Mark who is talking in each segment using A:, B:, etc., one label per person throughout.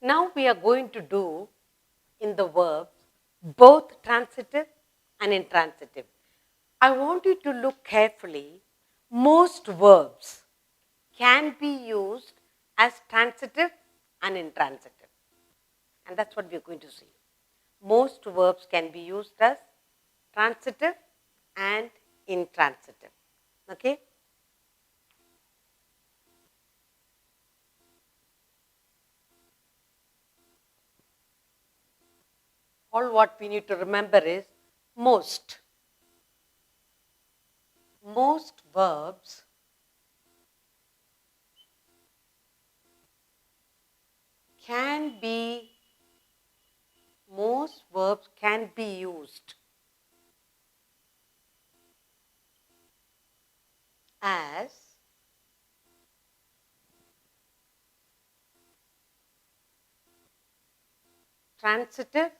A: Now we are going to do in the verbs both transitive and intransitive. I want you to look carefully. Most verbs can be used as transitive and intransitive. And that's what we're going to see. Most verbs can be used as transitive and intransitive. Okay? All what we need to remember is most. Most verbs can be, most verbs can be used as transitive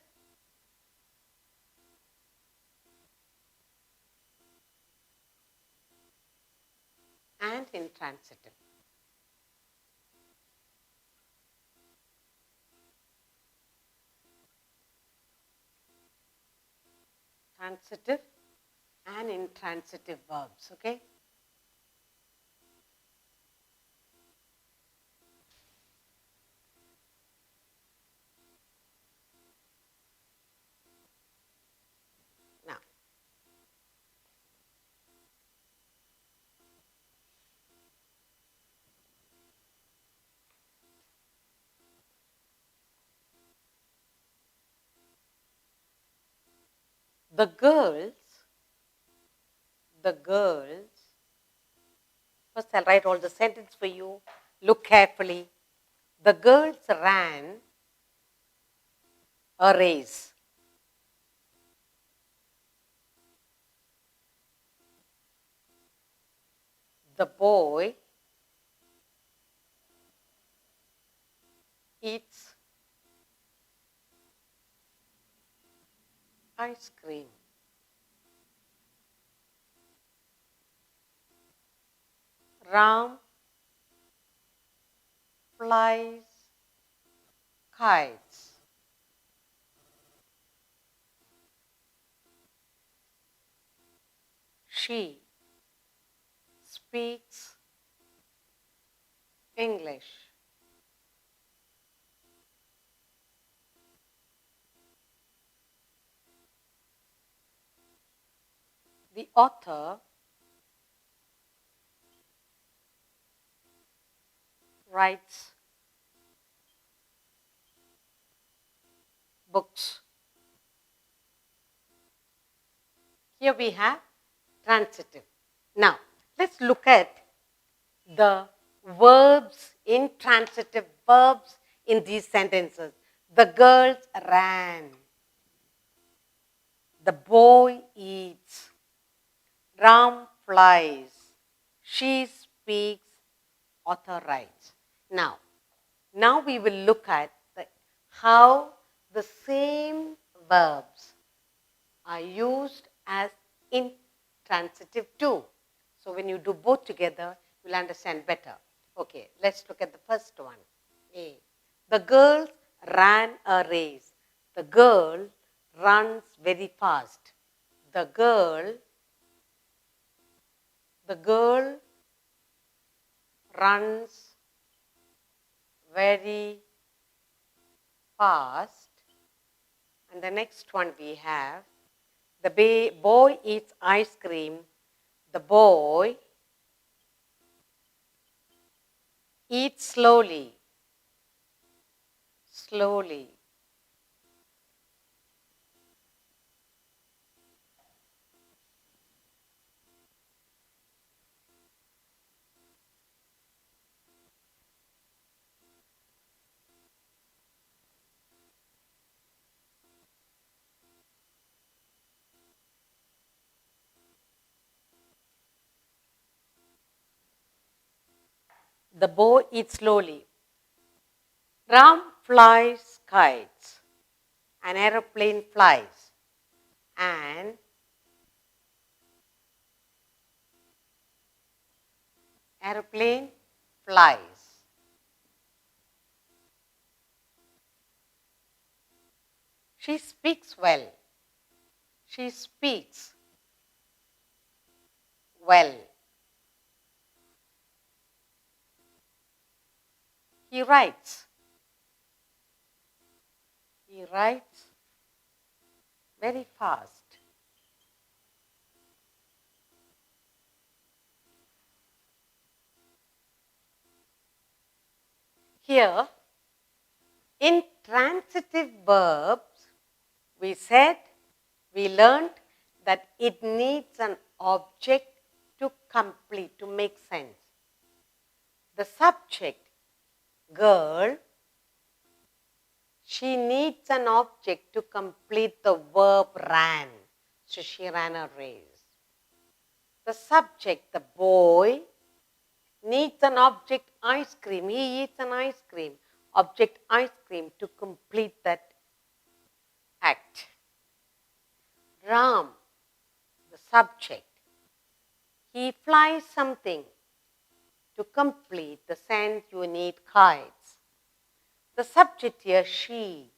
A: and intransitive. Transitive and intransitive verbs, okay? Now, the girls, the girls, first I'll write all the sentence for you. Look carefully. The girls ran a race. The boy eats ice cream. Ram flies kites. She speaks English. The author writes books. Here we have transitive. Now, let's look at the verbs, intransitive verbs in these sentences. The girls ran. The boy eats. Ram flies. She speaks. Author writes. Now we will look at how the same verbs are used as intransitive too. So when you do both together, you'll understand better. Okay, let's look at the first one. A. The girls ran a race. The girl runs very fast. The girl runs very fast. And the next one we have, the boy eats ice cream. The boy eats slowly. Slowly. The boy eats slowly. Ram flies kites. An aeroplane flies. An aeroplane flies. She speaks well. She speaks well. He writes. He writes very fast. Here, in transitive verbs, we learned that it needs an object to complete, to make sense. The subject, girl, she needs an object to complete the verb ran. So she ran a race. The subject, the boy, needs an object, ice cream. He eats an ice cream. Object, ice cream, to complete that act. Ram, the subject, he flies something. To complete the sentence, you need kites. The subject here, she,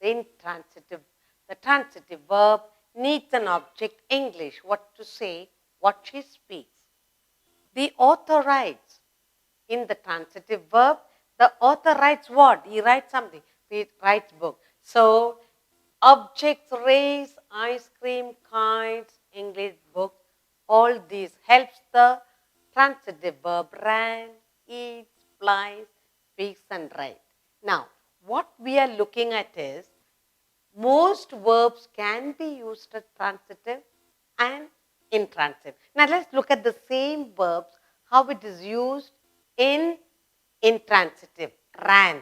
A: the transitive verb needs an object, English, what to say, what she speaks. The author writes. In the transitive verb, the author writes what? He writes something. He writes book. So, objects, race, ice cream, kites, English book, all these helps the transitive verb ran, eats, flies, speaks and writes. Now, what we are looking at is most verbs can be used as transitive and intransitive. Now, let's look at the same verbs, how it is used in intransitive, ran.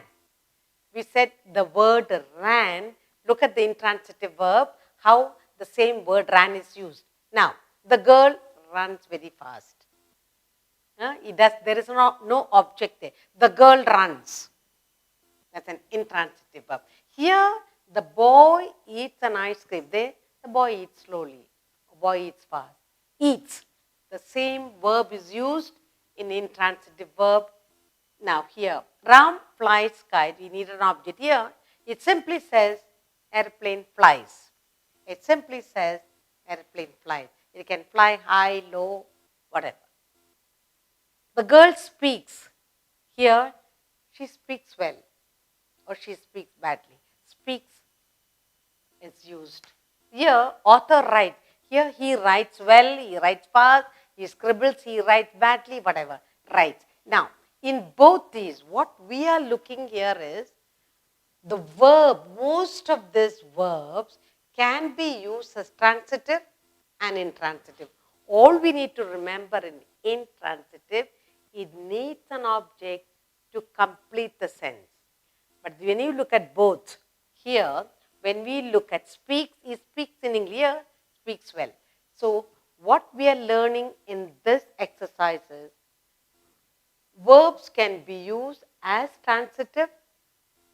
A: We said the word ran. Look at the intransitive verb, how the same word ran is used. Now, the girl runs very fast. There is no object there. The girl runs. That's an intransitive verb. Here, the boy eats an ice cream. There, the boy eats slowly. The boy eats fast. Eats. The same verb is used in intransitive verb. Now here, Ram flies kite. We need an object here. It simply says airplane flies. It simply says airplane flies. It can fly high, low, whatever. The girl speaks. Here, she speaks well or she speaks badly. Speaks is used. Here, author writes. Here, he writes well, he writes fast, he scribbles, he writes badly, whatever, writes. Now, in both these, what we are looking here is the verb, most of these verbs can be used as transitive and intransitive. All we need to remember in intransitive, it needs an object to complete the sentence. But when you look at both, here, when we look at speaks, he speaks in English, here, speaks well. So, what we are learning in this exercise is verbs can be used as transitive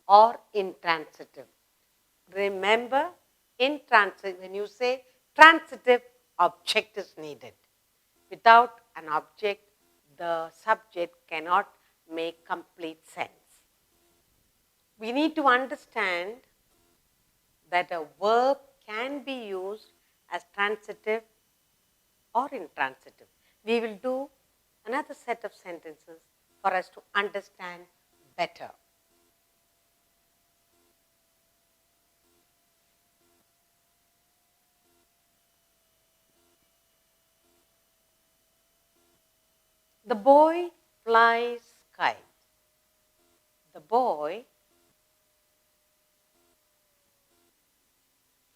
A: or intransitive. Remember, intransitive, when you say transitive, object is needed. Without an object, the subject cannot make complete sense. We need to understand that a verb can be used as transitive or intransitive. We will do another set of sentences for us to understand better. The boy flies kite. The boy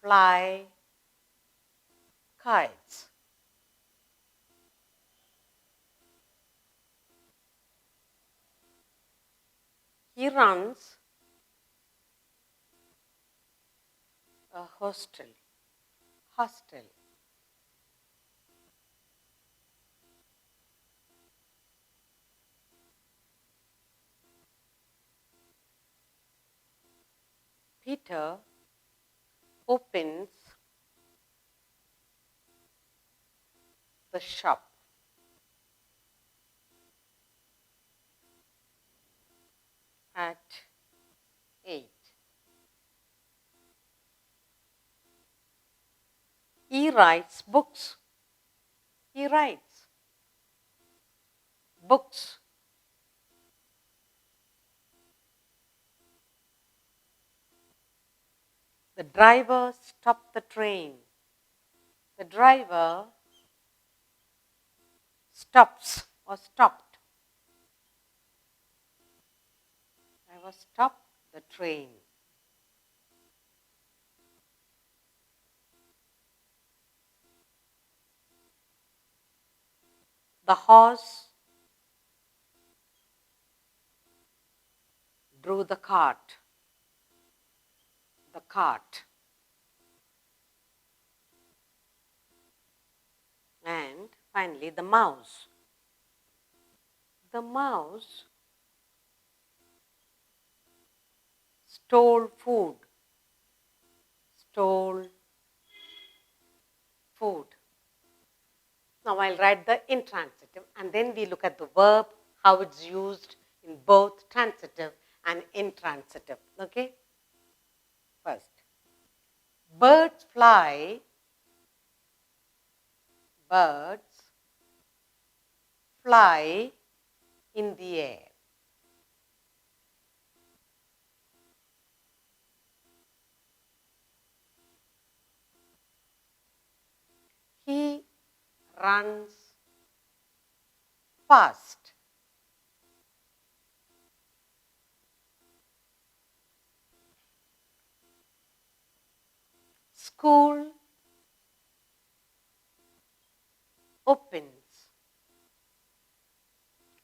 A: fly kites. He runs a hostel. Peter opens the shop. At 8. writes books. He writes books. The driver stopped the train. The driver stops or stopped. Driver stopped the train. The horse drew the cart. The cart. And finally, the mouse. The mouse stole food. Stole food. Now I'll write the intransitive and then we look at the verb, how it's used in both transitive and intransitive. Okay? First, birds fly. Birds fly in the air. He runs fast. School opens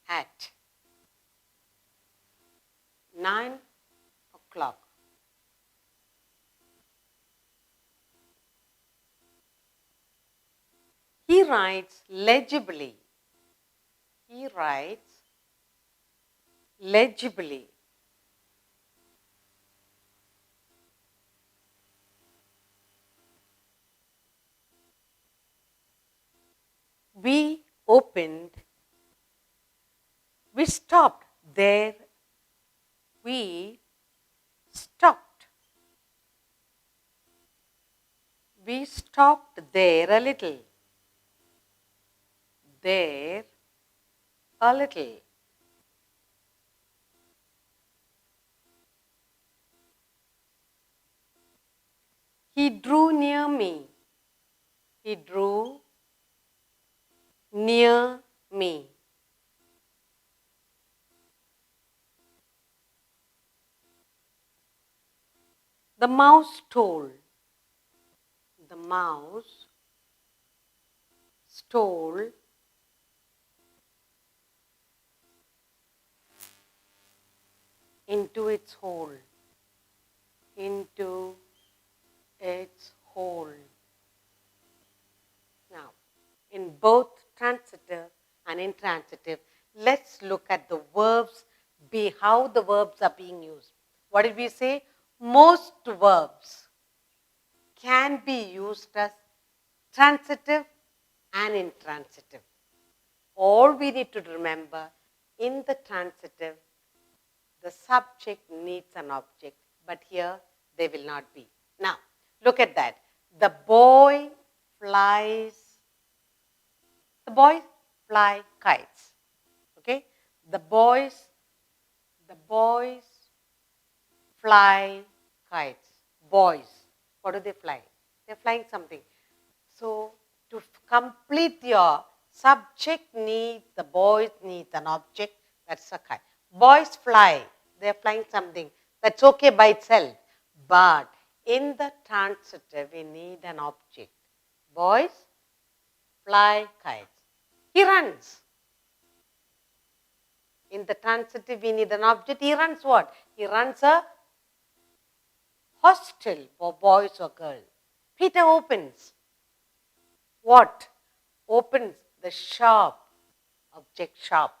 A: at 9 o'clock. He writes legibly. He writes legibly. We opened. We stopped there. We stopped. We stopped there a little. There a little. He drew near me. He drew near me. The mouse stole. The mouse stole into its hole. Into its hole. Now, in both transitive and intransitive, let's look at the verbs, how the verbs are being used. What did we say? Most verbs can be used as transitive and intransitive. All we need to remember, in the transitive, the subject needs an object, but here they will not be. Now, look at that. The boy flies. The boys fly kites. Okay? The boys fly kites. Boys. What do they fly? They're flying something. So, to complete your subject needs, the boys need an object, that's a kite. Boys fly, they're flying something, that's okay by itself. But in the transitive, we need an object. Boys fly kites. He runs. In the transitive, we need an object. He runs what? He runs a hostel for boys or girls. Peter opens. What? Opens the shop. Object shop.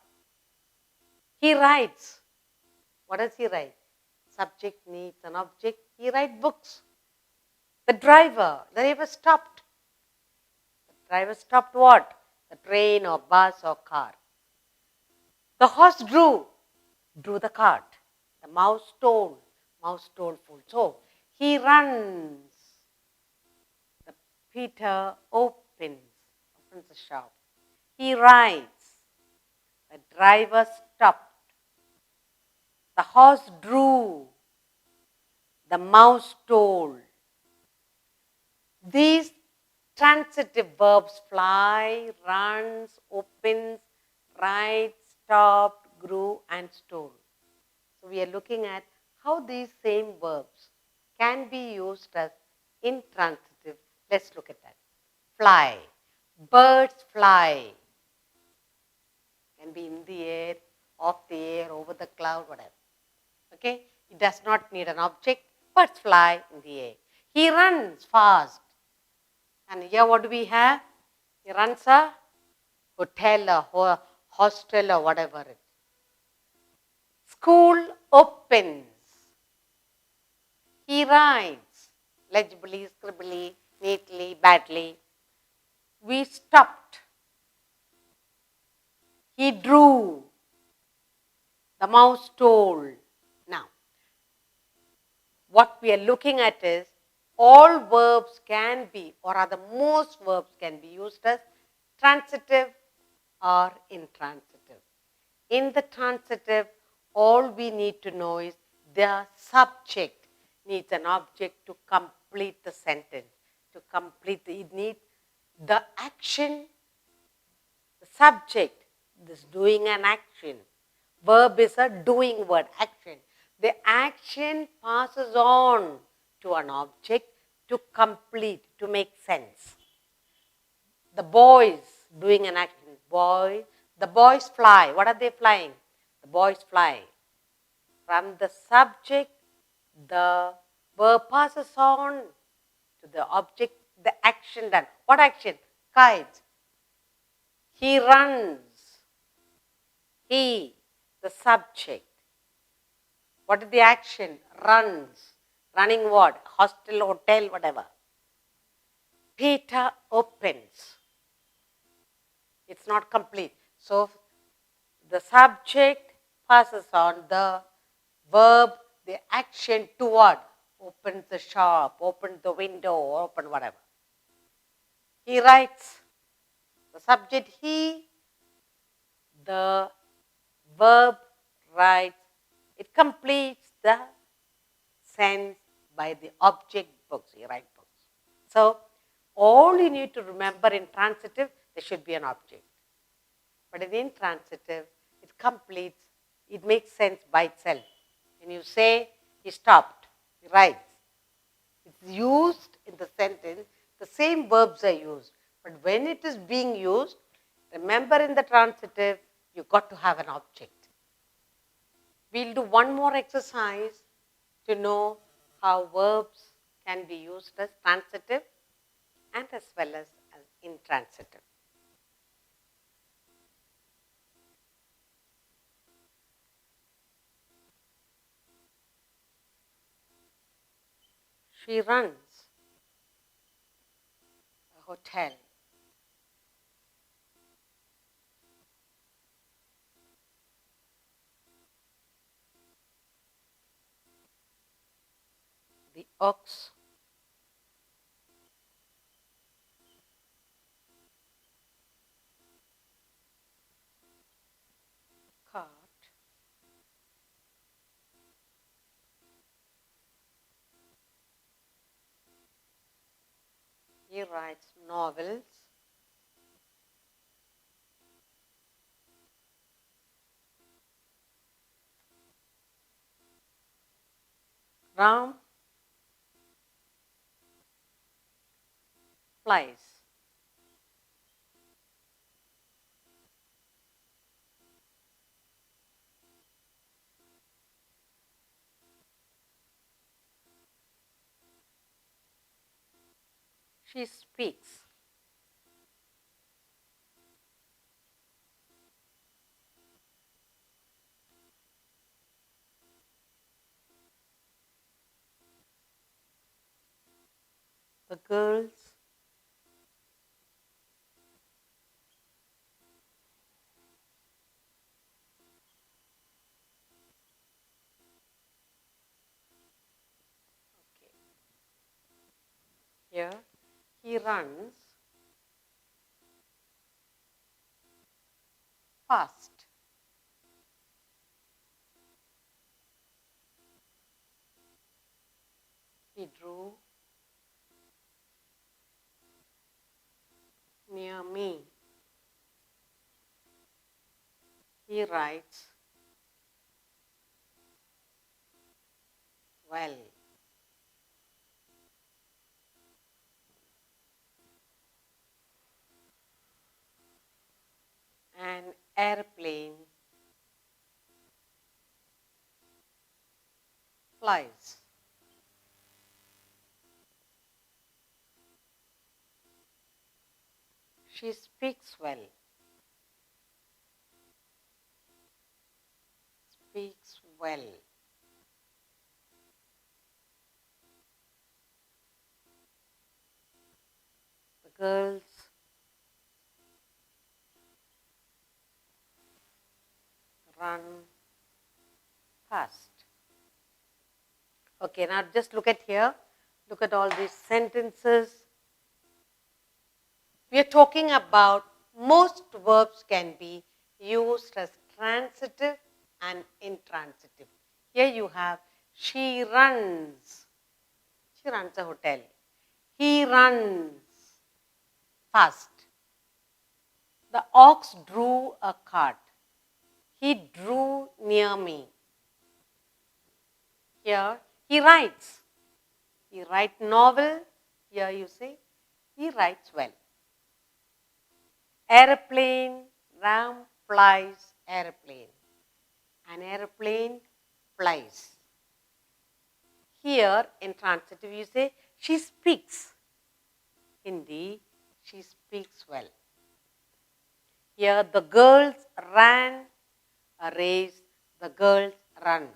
A: He writes. What does he write? Subject needs an object. He writes books. The driver stopped. The driver stopped what? The train or bus or car. The horse drew the cart. The mouse stole food. So, he runs. The Peter opens the shop. He rides. The driver stopped. The horse drew. The mouse told. These transitive verbs fly, runs, opens, rides, stopped, grew, and stole. So we are looking at how these same verbs can be used as intransitive. Let's look at that. Fly. Birds fly. Can be in the air, off the air, over the cloud, whatever. Okay? It does not need an object. Birds fly in the air. He runs fast. And here what do we have? He runs a hotel or hostel or whatever it is. School opens. He writes legibly, scribbly, neatly, badly. We stopped. He drew. The mouse told. Now, what we are looking at is all verbs can be, or rather most verbs can be used as transitive or intransitive. In the transitive, all we need to know is the subject needs an object to complete the sentence. To complete it needs the action, the subject is doing an action. Verb is a doing word, action. The action passes on to an object to complete, to make sense. The boys doing an action. The boys fly. What are they flying? The boys fly. From the subject, the verb passes on to the object, the action done. What action? Kite. He runs. He, the subject. What is the action? Runs. Running what? Hostel, hotel, whatever. Peter opens. It's not complete. So, the subject passes on the verb, the action to what? Opens the shop, opens the window, open whatever. He writes. The subject he, the verb writes. It completes the sense by the object books. You write books. So, all you need to remember in transitive, there should be an object. But in intransitive, it completes, it makes sense by itself. When you say, he stopped, he writes. It's used in the sentence, the same verbs are used. But when it is being used, remember in the transitive, you got to have an object. We'll do one more exercise to know how verbs can be used as transitive and as well as intransitive. She runs a hotel. The ox cart he writes novels. Ram flies. She speaks. The girls here he runs fast. He drew near me. He writes well. An airplane flies. She speaks well. Speaks well. The girls run fast. Okay, now just look at here. Look at all these sentences. We are talking about most verbs can be used as transitive and intransitive. Here you have she runs. She runs a hotel. He runs fast. The ox drew a cart. He drew near me. Here he writes. He writes novel. Here you say he writes well. Airplane, ram flies, airplane. An airplane flies. Here in transitive you say she speaks. Hindi, she speaks well. Here the girls ran a race, the girls run.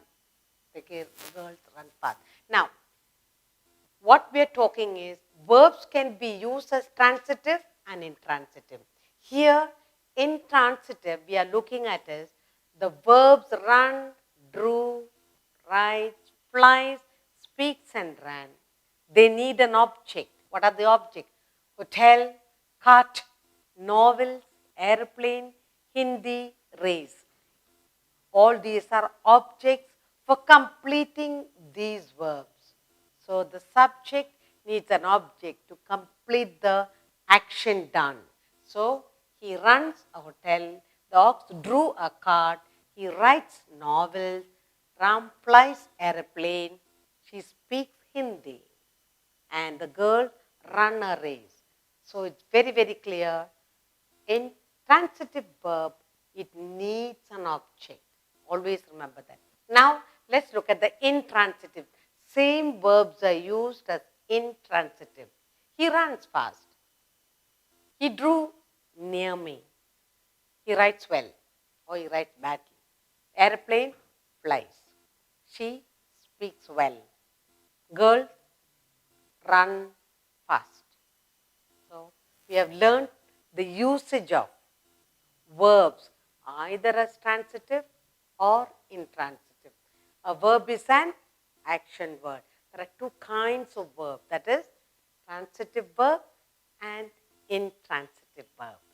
A: The girls run fast. Now, what we are talking is verbs can be used as transitive and intransitive. Here, intransitive, we are looking at is the verbs run, drew, writes, flies, speaks and ran. They need an object. What are the objects? Hotel, cart, novels, airplane, Hindi, race. All these are objects for completing these verbs. So the subject needs an object to complete the action done. So he runs a hotel, the ox drew a cart, he writes novels, Ram flies airplane, she speaks Hindi, and the girl run a race. So it's very, very clear. In transitive verb, it needs an object. Always remember that. Now, let's look at the intransitive. Same verbs are used as intransitive. He runs fast. He drew near me. He writes well or he writes badly. Airplane flies. She speaks well. Girls run fast. So, we have learned the usage of verbs either as transitive or intransitive. A verb is an action word. There are two kinds of verb, that is transitive verb and intransitive verb.